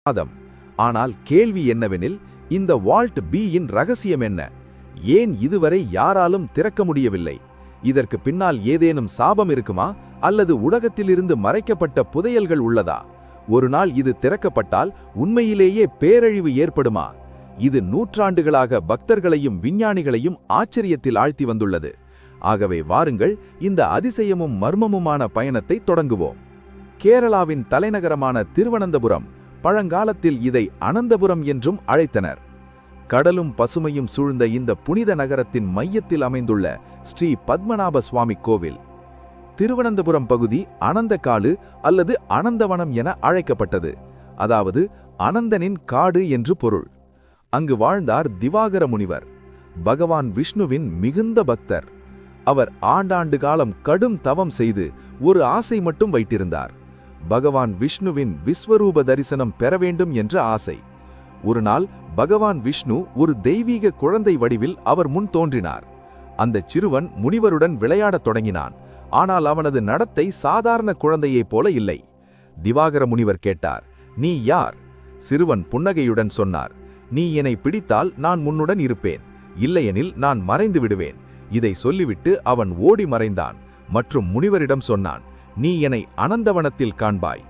வாதம். ஆனால் கேள்வி என்னவெனில், இந்த வால்ட் பி-யின் ரகசியம் என்ன? ஏன் இதுவரை யாராலும் திறக்க முடியவில்லை? இதற்கு பின்னால் ஏதேனும் சாபம் இருக்குமா, அல்லது உலகத்திலிருந்து மறைக்கப்பட்ட புதையல்கள் உள்ளதா? ஒரு நாள் இது திறக்கப்பட்டால் உண்மையிலேயே பேரழிவு ஏற்படுமா? இது நூற்றாண்டுகளாக பக்தர்களையும் விஞ்ஞானிகளையும் ஆச்சரியத்தில் ஆழ்த்தி வந்துள்ளது. ஆகவே வாருங்கள், இந்த அதிசயமும் மர்மமுமான பயணத்தை தொடங்குவோம். கேரளாவின் தலைநகரமான திருவனந்தபுரம், பழங்காலத்தில் இதை அனந்தபுரம் என்றும் அழைத்தனர். கடலும் பசுமையும் சூழ்ந்த இந்த புனித நகரத்தின் மையத்தில் அமைந்துள்ள ஸ்ரீ பத்மநாப சுவாமி கோவில். திருவனந்தபுரம் பகுதி அனந்தகாடு அல்லது அனந்தவனம் என அழைக்கப்பட்டது. அதாவது அனந்தனின் காடு என்று பொருள். அங்கு வாழ்ந்தார் திவாகர முனிவர், பகவான் விஷ்ணுவின் மிகுந்த பக்தர். அவர் ஆண்டாண்டு காலம் கடும் தவம் செய்து ஒரு ஆசை மட்டும் வைத்திருந்தார். பகவான் விஷ்ணுவின் விஸ்வரூப தரிசனம் பெற வேண்டும் என்ற ஆசை. ஒரு நாள் பகவான் விஷ்ணு ஒரு தெய்வீக குழந்தை வடிவில் அவர் முன் தோன்றினார். அந்த சிறுவன் முனிவருடன் விளையாடத் தொடங்கினான். ஆனால் அவனது நடத்தை சாதாரண குழந்தையைப் போல இல்லை. திவாகர முனிவர் கேட்டார், "நீ யார்?" சிறுவன் புன்னகையுடன் சொன்னார், "நீ என்னை பிடித்தால் நான் உன்னுடன் இருப்பேன், இல்லையெனில் நான் மறைந்து விடுவேன்." இதை சொல்லிவிட்டு அவன் ஓடி மறைந்தான் மற்றும் முனிவரிடம் சொன்னான், "நீ என்னை அனந்தவனத்தில் காண்பாய்."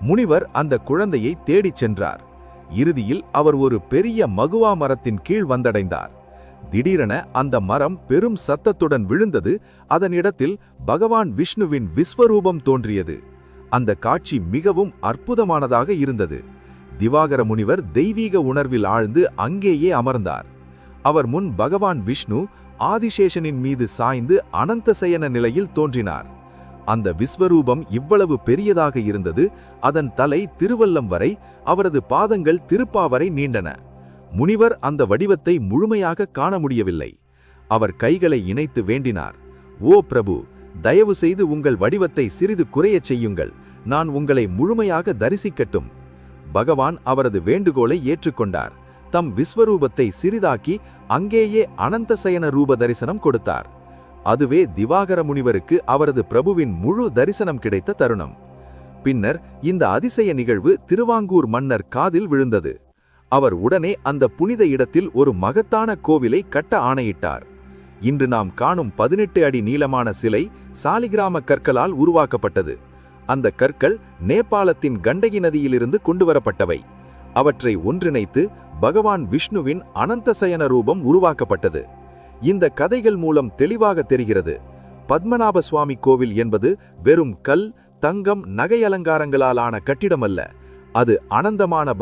முனிவர் அந்த குழந்தையை தேடிச் சென்றார். இறுதியில் அவர் ஒரு பெரிய மகுவா மரத்தின் கீழ் வந்தடைந்தார். திடீரென அந்த மரம் பெரும் சத்தத்துடன் விழுந்தது. அதன் இடத்தில் பகவான் விஷ்ணுவின் விஸ்வரூபம் தோன்றியது. அந்த காட்சி மிகவும் அற்புதமானதாக இருந்தது. திவாகர முனிவர் தெய்வீக உணர்வில் ஆழ்ந்து அங்கேயே அமர்ந்தார். அவர் முன் பகவான் விஷ்ணு ஆதிசேஷனின் மீது சாய்ந்து அனந்தசயன நிலையில் தோன்றினார். அந்த விஸ்வரூபம் இவ்வளவு பெரியதாக இருந்தது. அதன் தலை திருவல்லம் வரை, அவரது பாதங்கள் திருப்பாவரை நீண்டன. முனிவர் அந்த வடிவத்தை முழுமையாக காண முடியவில்லை. அவர் கைகளை இணைத்து வேண்டினார், "ஓ பிரபு, தயவு செய்து உங்கள் வடிவத்தை சிறிது குறையச் செய்யுங்கள். நான் உங்களை முழுமையாக தரிசிக்கட்டும்." பகவான் அவரது வேண்டுகோளை ஏற்றுக்கொண்டார். தம் விஸ்வரூபத்தை சிறிதாக்கி அங்கேயே அனந்தசயன ரூப தரிசனம் கொடுத்தார். அதுவே திவாகர முனிவருக்கு அவரது பிரபுவின் முழு தரிசனம் கிடைத்த தருணம். பின்னர் இந்த அதிசய நிகழ்வு திருவாங்கூர் மன்னர் காதில் விழுந்தது. அவர் உடனே அந்த புனித இடத்தில் ஒரு மகத்தான கோவிலை கட்ட ஆணையிட்டார். இன்று நாம் காணும் 18 அடி நீளமான சிலை சாலிகிராம கற்களால் உருவாக்கப்பட்டது. அந்த கற்கள் நேபாளத்தின் கண்டகி நதியிலிருந்து கொண்டுவரப்பட்டவை. அவற்றை ஒன்றிணைத்து பகவான் விஷ்ணுவின் அனந்தசயன ரூபம் உருவாக்கப்பட்டது. இந்த கதைகள் மூலம் தெளிவாக தெரிகிறது, பத்மநாப சுவாமி கோவில் என்பது வெறும் கல், தங்கம், நகை அலங்காரங்களால் ஆன கட்டிடமல்ல. அது அனந்தமான